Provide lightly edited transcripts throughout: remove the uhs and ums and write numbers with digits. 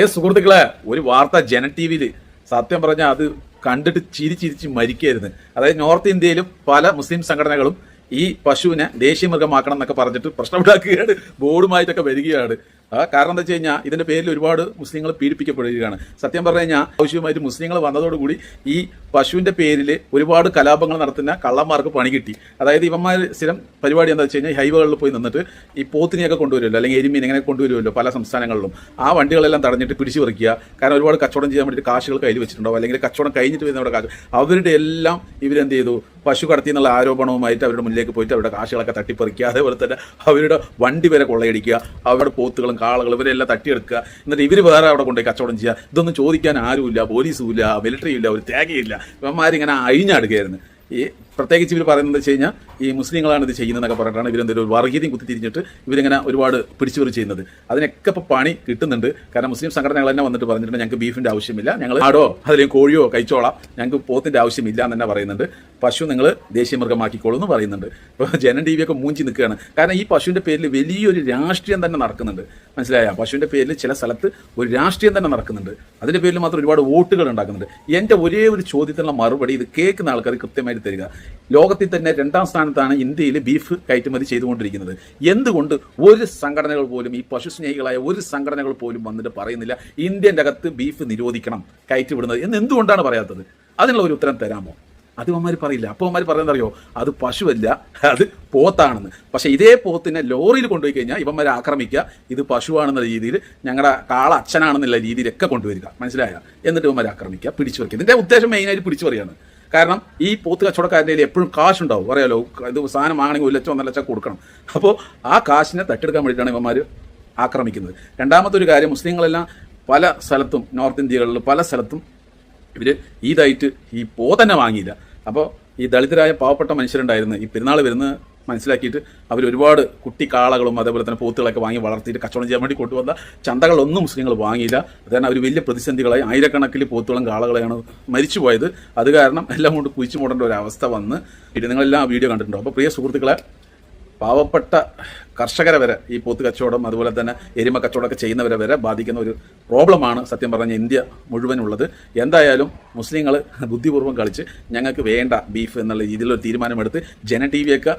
സുഹൃത്തുക്കളെ, ഒരു വാർത്ത ജന ടി വിയിൽ സത്യം പറഞ്ഞാൽ അത് കണ്ടിട്ട് ചിരിച്ചിരിച്ച് മരിക്കായിരുന്നു. അതായത് നോർത്ത് ഇന്ത്യയിലും പല മുസ്ലിം സംഘടനകളും ഈ പശുവിനെ ദേശീയ മൃഗമാക്കണം എന്നൊക്കെ പറഞ്ഞിട്ട് പ്രശ്നമുണ്ടാക്കുകയാണ്, ബോർഡുമായിട്ടൊക്കെ വരികയാണ്. കാരണം എന്താ വെച്ച് കഴിഞ്ഞാൽ ഇതിന്റെ പേരിൽ ഒരുപാട് മുസ്ലിങ്ങൾ പീഡിപ്പിക്കപ്പെടുകയാണ്. സത്യം പറഞ്ഞു കഴിഞ്ഞാൽ ആവശ്യമായിട്ട് മുസ്ലിങ്ങൾ വന്നതോടുകൂടി ഈ പശുവിന്റെ പേരിൽ ഒരുപാട് കലാപങ്ങൾ നടത്തുന്ന കള്ളന്മാർക്ക് പണി കിട്ടി. അതായത് ഇവന്മാർ സ്ഥിരം പരിപാടി എന്താ വെച്ച് കഴിഞ്ഞാൽ ഹൈവേകളിൽ പോയി നിന്നിട്ട് ഈ പോത്തിനെയൊക്കെ കൊണ്ടുവരുമല്ലോ, അല്ലെങ്കിൽ എരുമീൻ ഇങ്ങനെ കൊണ്ടുവരുമല്ലോ പല സംസ്ഥാനങ്ങളിലും. ആ വണ്ടികളെല്ലാം തടഞ്ഞിട്ട് പിടിച്ചു പറിക്കുക. കാരണം ഒരുപാട് കച്ചവടം ചെയ്യാൻ വേണ്ടിയിട്ട് കാശുകൾ കയ്യിൽ വെച്ചിട്ടുണ്ടാവും, അല്ലെങ്കിൽ കച്ചവടം കഴിഞ്ഞിട്ട് വരുന്നവരുടെ കാശ്. അവരുടെ എല്ലാം ഇവരെന്ത് ചെയ്തു, പശു കടത്തി എന്നുള്ള ആരോപണവുമായിട്ട് അവരുടെ മുന്നിലേക്ക് പോയിട്ട് അവരുടെ കാശുകളൊക്കെ തട്ടിപ്പറിക്കുക. അതേപോലെ തന്നെ അവരുടെ വണ്ടി വരെ കൊള്ളയടിക്കുക, അവരുടെ പോത്തുകളും കാളകളും ഇവരെല്ലാം തട്ടിയെടുക്കുക. എന്നിട്ട് ഇവർ വേറെ അവിടെ കൊണ്ടുപോയി കച്ചവടം ചെയ്യുക. ഇതൊന്നും ചോദിക്കാൻ ആരുമില്ല, പോലീസും ഇല്ല, മിലിറ്ററിയും ഇല്ല, ഒരു തേകയില്ല. ഇവന്മാരിങ്ങനെ അഴിഞ്ഞടുക്കുകയായിരുന്നു. ഈ പ്രത്യേകിച്ച് ഇവർ പറയുന്നത് വെച്ച് കഴിഞ്ഞാൽ ഈ മുസ്ലിങ്ങളാണ് ഇത് ചെയ്യുന്നതെന്നൊക്കെ പറഞ്ഞിട്ടാണ് ഇവരെന്തൊരു വർഗീയതയും കുത്തിത്തിരിഞ്ഞിട്ട് ഇവരിങ്ങനെ ഒരുപാട് പിടിച്ചുപറി ചെയ്യുന്നത്. അതിനൊക്കെ ഇപ്പോൾ പണി കിട്ടുന്നുണ്ട്. കാരണം മുസ്ലിം സംഘടനകൾ തന്നെ വന്നിട്ട് പറഞ്ഞിട്ടുണ്ട്, ഞങ്ങൾക്ക് ബീഫിൻ്റെ ആവശ്യമില്ല, ഞങ്ങൾ ആടോ അതിലേക്ക് കോഴിയോ കഴിച്ചോളാം, ഞങ്ങൾക്ക് പോത്തിൻ്റെ ആവശ്യമില്ല എന്ന് തന്നെ പറയുന്നുണ്ട്. പശു നിങ്ങൾ ദേശീയ മൃഗമാക്കിക്കോളൂ എന്ന് പറയുന്നുണ്ട്. ഇപ്പോൾ ജനം ടി വിയൊക്കെ മൂഞ്ചി നിൽക്കുകയാണ്. കാരണം ഈ പശുവിൻ്റെ പേരിൽ വലിയൊരു രാഷ്ട്രീയം തന്നെ നടക്കുന്നുണ്ട്. മനസ്സിലായ? പശുവിൻ്റെ പേരിൽ ചില സ്ഥലത്ത് ഒരു രാഷ്ട്രീയം തന്നെ നടക്കുന്നുണ്ട്. അതിൻ്റെ പേരിൽ മാത്രം ഒരുപാട് വോട്ടുകൾ ഉണ്ടാക്കുന്നുണ്ട്. എൻ്റെ ഒരേ ഒരു ചോദ്യത്തിനുള്ള മറുപടി ഇത് കേൾക്കുന്ന ആൾക്കാർ കൃത്യമായിട്ട് തരിക. ലോകത്തിൽ തന്നെ 2ാം സ്ഥാനത്താണ് ഇന്ത്യയിൽ ബീഫ് കയറ്റുമതി ചെയ്തുകൊണ്ടിരിക്കുന്നത്. എന്തുകൊണ്ട് ഒരു സംഘടനകൾ പോലും, ഈ പശു സ്നേഹികളായ ഒരു സംഘടനകൾ പോലും വന്നിട്ട് പറയുന്നില്ല ഇന്ത്യൻ്റെ അകത്ത് ബീഫ് നിരോധിക്കണം, കയറ്റിവിടുന്നത് എന്ന് എന്തുകൊണ്ടാണ് പറയാത്തത്? അതിനുള്ള ഒരു ഉത്തരം തരാമോ? അത് അവന്മാർ പറയില്ല. അപ്പോൾ അവന്മാർ പറയുന്നതറിയോ, അത് പശുവല്ല, അത് പോത്താണെന്ന്. പക്ഷേ ഇതേ പോത്തിനെ ലോറിയിൽ കൊണ്ടുപോയി കഴിഞ്ഞാൽ ഇവന്മാരെ ആക്രമിക്കുക, ഇത് പശുവാണെന്നുള്ള രീതിയിൽ, ഞങ്ങളുടെ കാള അച്ഛനാണെന്നുള്ള രീതിയിലൊക്കെ കൊണ്ടുവരിക. മനസ്സിലായ? എന്നിട്ട് ഇവന്മാരെ ആക്രമിക്കുക, പിടിച്ചു പറിക്കുക. ഇതിൻ്റെ ഉദ്ദേശം മെയിനായിട്ട് പിടിച്ചു പറയുകയാണ്. കാരണം ഈ പോത്ത് കച്ചവടക്കാരുടെ എപ്പോഴും കാശുണ്ടാവും, അറിയാലോ. ഇത് സാധനം വാങ്ങണമെങ്കിൽ 1 ലക്ഷം 1.5 ലക്ഷം കൊടുക്കണം. അപ്പോൾ ആ കാശിനെ തട്ടിയെടുക്കാൻ വേണ്ടിയിട്ടാണ് ഇവന്മാർ ആക്രമിക്കുന്നത്. രണ്ടാമത്തെ ഒരു കാര്യം, മുസ്ലിങ്ങളെല്ലാം പല സ്ഥലത്തും, നോർത്ത് ഇന്ത്യകളിൽ പല സ്ഥലത്തും ഇവർ ഈദായിട്ട് ഈ പോത്തന്നെ വാങ്ങിയില്ല. അപ്പോൾ ഈ ദളിതരായ പാവപ്പെട്ട മനുഷ്യരുണ്ടായിരുന്നു, ഈ പെരുന്നാൾ വരുന്ന മനസ്സിലാക്കിയിട്ട് അവർ ഒരുപാട് കുട്ടി കാളകളും അതേപോലെ തന്നെ പോത്തുകളൊക്കെ വാങ്ങി വളർത്തിയിട്ട് കച്ചവടം ചെയ്യാൻ വേണ്ടി കൊണ്ടുവന്ന ചന്തകളൊന്നും മുസ്ലിങ്ങൾ വാങ്ങിയില്ല. അത് കാരണം അവർ വലിയ പ്രതിസന്ധികളായി, ആയിരക്കണക്കിൽ പോത്തുകളും കാളകളെയാണ് മരിച്ചു പോയത്. അത് കാരണം എല്ലാം കൊണ്ട് കുഴിച്ചു മൂടേണ്ട ഒരു അവസ്ഥ വന്ന് നിങ്ങളെല്ലാം ആ വീഡിയോ കണ്ടിട്ടുണ്ടോ? അപ്പോൾ പ്രിയ സുഹൃത്തുക്കളെ, പാവപ്പെട്ട കർഷകരെ വരെ ഈ പോത്ത് കച്ചവടം അതുപോലെ തന്നെ എരുമ കച്ചവടമൊക്കെ ചെയ്യുന്നവരെ വരെ ബാധിക്കുന്ന ഒരു പ്രോബ്ലമാണ് സത്യം പറഞ്ഞ ഇന്ത്യ മുഴുവനുള്ളത്. എന്തായാലും മുസ്ലിങ്ങൾ ബുദ്ധിപൂർവ്വം കളിച്ച് ഞങ്ങൾക്ക് വേണ്ട ബീഫ് എന്നുള്ള രീതിയിലൊരു തീരുമാനമെടുത്ത് ജന ടി വിയൊക്കെ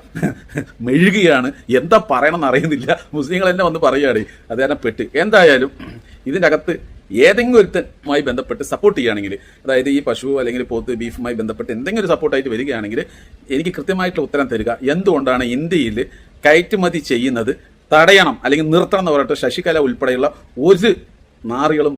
മെഴുകുകയാണ്. എന്താ പറയണമെന്ന് അറിയുന്നില്ല. മുസ്ലിങ്ങൾ തന്നെ വന്ന് പറയുകയാണ്. അത് കാരണം പെട്ട്. എന്തായാലും ഇതിൻ്റെ അകത്ത് ഏതെങ്കിലും ഒരുത്തനുമായി ബന്ധപ്പെട്ട് സപ്പോർട്ട് ചെയ്യുകയാണെങ്കിൽ, അതായത് ഈ പശു അല്ലെങ്കിൽ പോത്ത് ബീഫുമായി ബന്ധപ്പെട്ട് എന്തെങ്കിലും ഒരു സപ്പോർട്ടായിട്ട് വരികയാണെങ്കിൽ എനിക്ക് കൃത്യമായിട്ടുള്ള ഉത്തരം തരിക. എന്തുകൊണ്ടാണ് ഇന്ത്യയിൽ കയറ്റുമതി ചെയ്യുന്നത് തടയണം അല്ലെങ്കിൽ നിർത്തണം എന്ന് പറഞ്ഞിട്ട് ശശികല ഉൾപ്പെടെയുള്ള ഒരു നാറികളും